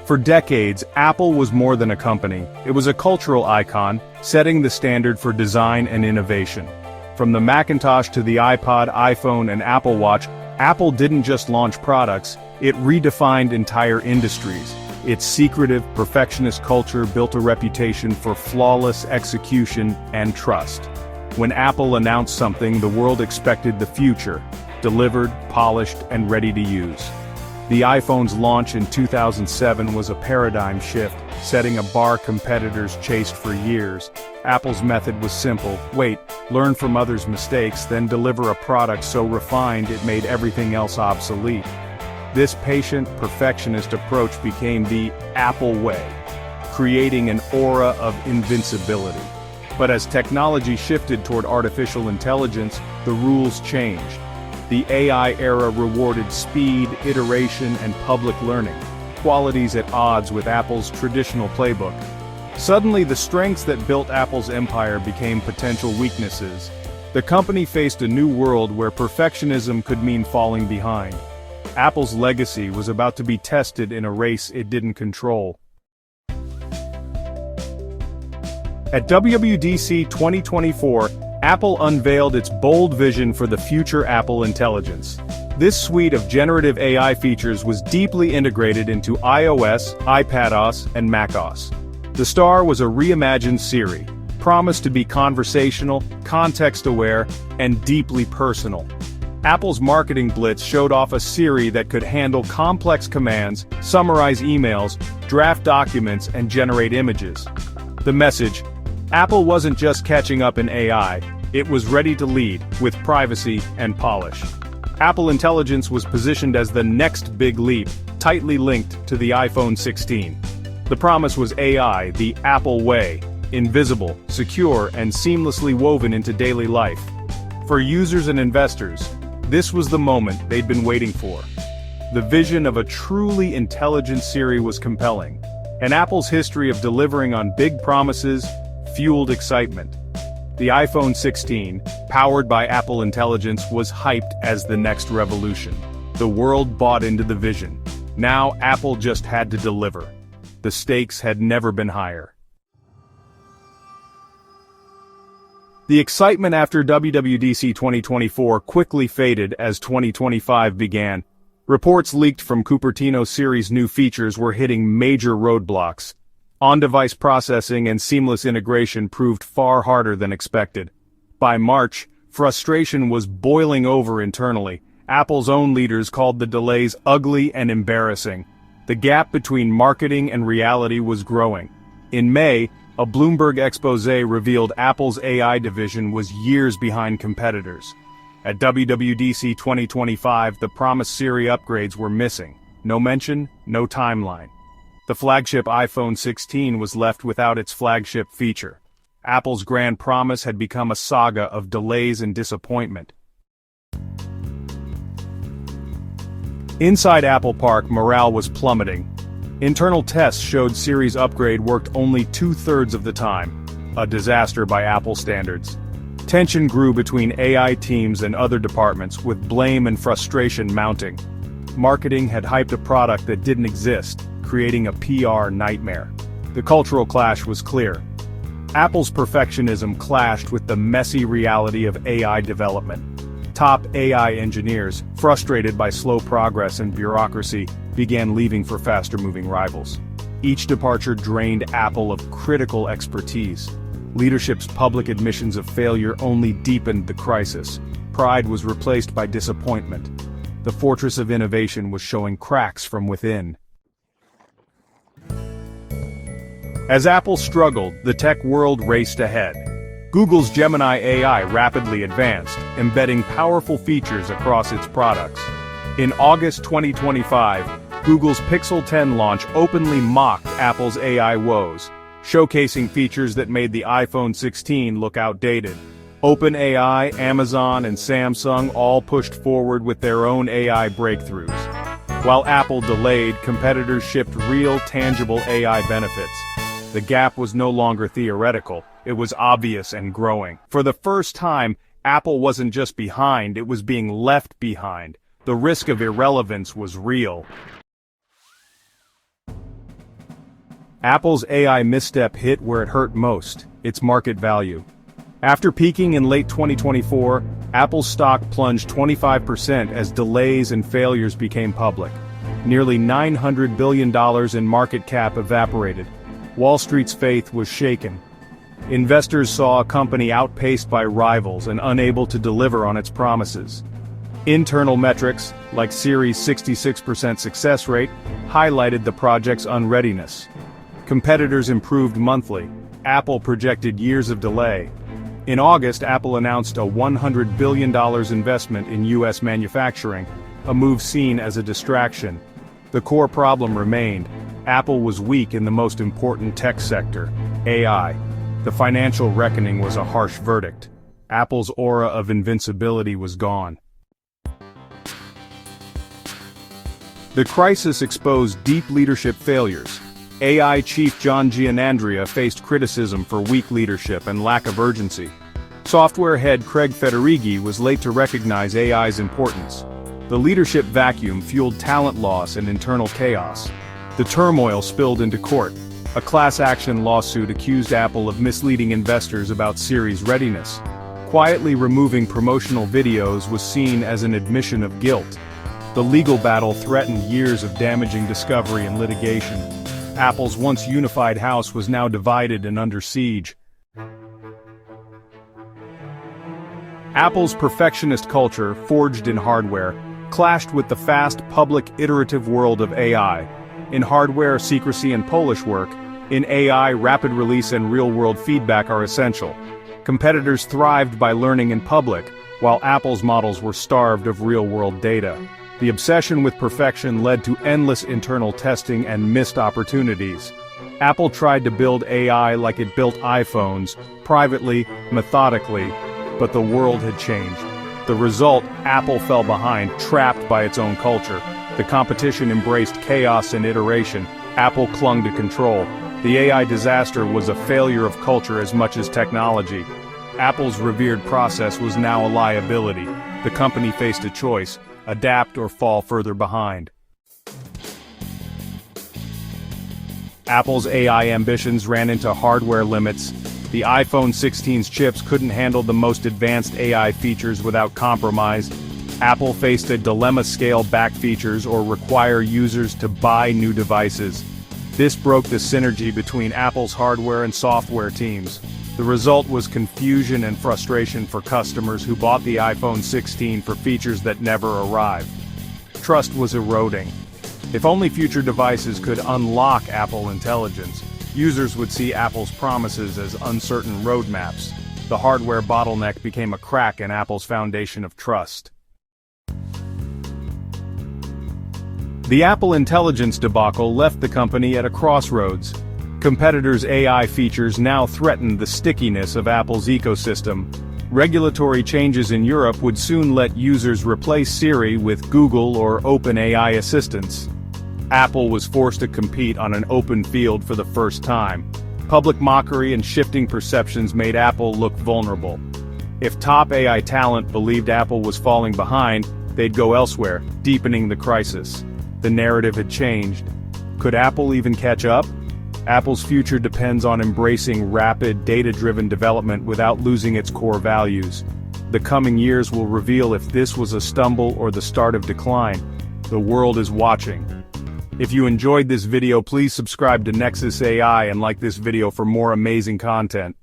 For decades, Apple was more than a company. It was a cultural icon, setting the standard for design and innovation. From the Macintosh to the iPod, iPhone, and Apple Watch, Apple didn't just launch products, it redefined entire industries. Its secretive, perfectionist culture built a reputation for flawless execution and trust. When Apple announced something, the world expected the future, delivered, polished, and ready to use. The iPhone's launch in 2007 was a paradigm shift, setting a bar competitors chased for years. Apple's method was simple: wait, learn from others' mistakes, then deliver a product so refined it made everything else obsolete. This patient, perfectionist approach became the Apple way, creating an aura of invincibility. But as technology shifted toward artificial intelligence, the rules changed. The AI era rewarded speed, iteration, and public learning, qualities at odds with Apple's traditional playbook. Suddenly, the strengths that built Apple's empire became potential weaknesses. The company faced a new world where perfectionism could mean falling behind. Apple's legacy was about to be tested in a race it didn't control. At WWDC 2024, Apple unveiled its bold vision for the future Apple Intelligence. This suite of generative AI features was deeply integrated into iOS, iPadOS, and macOS. The star was a reimagined Siri, promised to be conversational, context-aware, and deeply personal. Apple's marketing blitz showed off a Siri that could handle complex commands, summarize emails, draft documents, and generate images. The message: Apple wasn't just catching up in AI, it was ready to lead, with privacy and polish. Apple Intelligence was positioned as the next big leap, tightly linked to the iPhone 16. The promise was AI, the Apple way, invisible, secure, and seamlessly woven into daily life. For users and investors, this was the moment they'd been waiting for. The vision of a truly intelligent Siri was compelling, and Apple's history of delivering on big promises fueled excitement. The iPhone 16, powered by Apple Intelligence, was hyped as the next revolution. The world bought into the vision. Now Apple just had to deliver. The stakes had never been higher. The excitement after WWDC 2024 quickly faded as 2025 began. Reports leaked from Cupertino Siri's new features were hitting major roadblocks. On-device processing and seamless integration proved far harder than expected. By March, frustration was boiling over internally. Apple's own leaders called the delays ugly and embarrassing. The gap between marketing and reality was growing. In May, a Bloomberg expose revealed Apple's AI division was years behind competitors. At WWDC 2025, the promised Siri upgrades were missing. No mention, no timeline. The flagship iPhone 16 was left without its flagship feature. Apple's grand promise had become a saga of delays and disappointment. Inside Apple Park, morale was plummeting. Internal tests showed Siri's upgrade worked only 2/3 of the time, a disaster by Apple standards. Tension grew between AI teams and other departments, with blame and frustration mounting. Marketing had hyped a product that didn't exist, creating a PR nightmare. The cultural clash was clear. Apple's perfectionism clashed with the messy reality of AI development. Top AI engineers, frustrated by slow progress and bureaucracy, began leaving for faster-moving rivals. Each departure drained Apple of critical expertise. Leadership's public admissions of failure only deepened the crisis. Pride was replaced by disappointment. The fortress of innovation was showing cracks from within. As Apple struggled, the tech world raced ahead. Google's Gemini AI rapidly advanced, embedding powerful features across its products. In August 2025, Google's Pixel 10 launch openly mocked Apple's AI woes, showcasing features that made the iPhone 16 look outdated. OpenAI, Amazon, and Samsung all pushed forward with their own AI breakthroughs. While Apple delayed, competitors shipped real, tangible AI benefits. The gap was no longer theoretical, it was obvious and growing. For the first time, Apple wasn't just behind, it was being left behind. The risk of irrelevance was real. Apple's AI misstep hit where it hurt most, its market value. After peaking in late 2024, Apple's stock plunged 25% as delays and failures became public. Nearly $900 billion in market cap evaporated. Wall Street's faith was shaken. Investors saw a company outpaced by rivals and unable to deliver on its promises. Internal metrics, like Siri's 66% success rate, highlighted the project's unreadiness. Competitors improved monthly. Apple projected years of delay. In August, Apple announced a $100 billion investment in U.S. manufacturing, a move seen as a distraction. The core problem remained. Apple was weak in the most important tech sector, AI. The financial reckoning was a harsh verdict. Apple's aura of invincibility was gone. The crisis exposed deep leadership failures. AI chief John Giannandrea faced criticism for weak leadership and lack of urgency. Software head Craig Federighi was late to recognize AI's importance. The leadership vacuum fueled talent loss and internal chaos. The turmoil spilled into court. A class action lawsuit accused Apple of misleading investors about Siri's readiness. Quietly removing promotional videos was seen as an admission of guilt. The legal battle threatened years of damaging discovery and litigation. Apple's once unified house was now divided and under siege. Apple's perfectionist culture, forged in hardware, clashed with the fast, public, iterative world of AI. In hardware, secrecy and Polish work. In AI, rapid release and real-world feedback are essential. Competitors thrived by learning in public, while Apple's models were starved of real-world data. The obsession with perfection led to endless internal testing and missed opportunities. Apple tried to build AI like it built iPhones, privately, methodically, but the world had changed. The result, Apple fell behind, trapped by its own culture. The competition embraced chaos and iteration. Apple clung to control. The AI disaster was a failure of culture as much as technology. Apple's revered process was now a liability. The company faced a choice: adapt or fall further behind. Apple's AI ambitions ran into hardware limits. The iPhone 16's chips couldn't handle the most advanced AI features without compromise. Apple faced a dilemma: scale back features or require users to buy new devices. This broke the synergy between Apple's hardware and software teams. The result was confusion and frustration for customers who bought the iPhone 16 for features that never arrived. Trust was eroding. If only future devices could unlock Apple intelligence, users would see Apple's promises as uncertain roadmaps. The hardware bottleneck became a crack in Apple's foundation of trust. The Apple Intelligence debacle left the company at a crossroads. Competitors' AI features now threatened the stickiness of Apple's ecosystem. Regulatory changes in Europe would soon let users replace Siri with Google or OpenAI assistants. Apple was forced to compete on an open field for the first time. Public mockery and shifting perceptions made Apple look vulnerable. If top AI talent believed Apple was falling behind, they'd go elsewhere, deepening the crisis. The narrative had changed. Could Apple even catch up? Apple's future depends on embracing rapid, data-driven development without losing its core values. The coming years will reveal if this was a stumble or the start of decline. The world is watching. If you enjoyed this video, please subscribe to Nexus AI and like this video for more amazing content.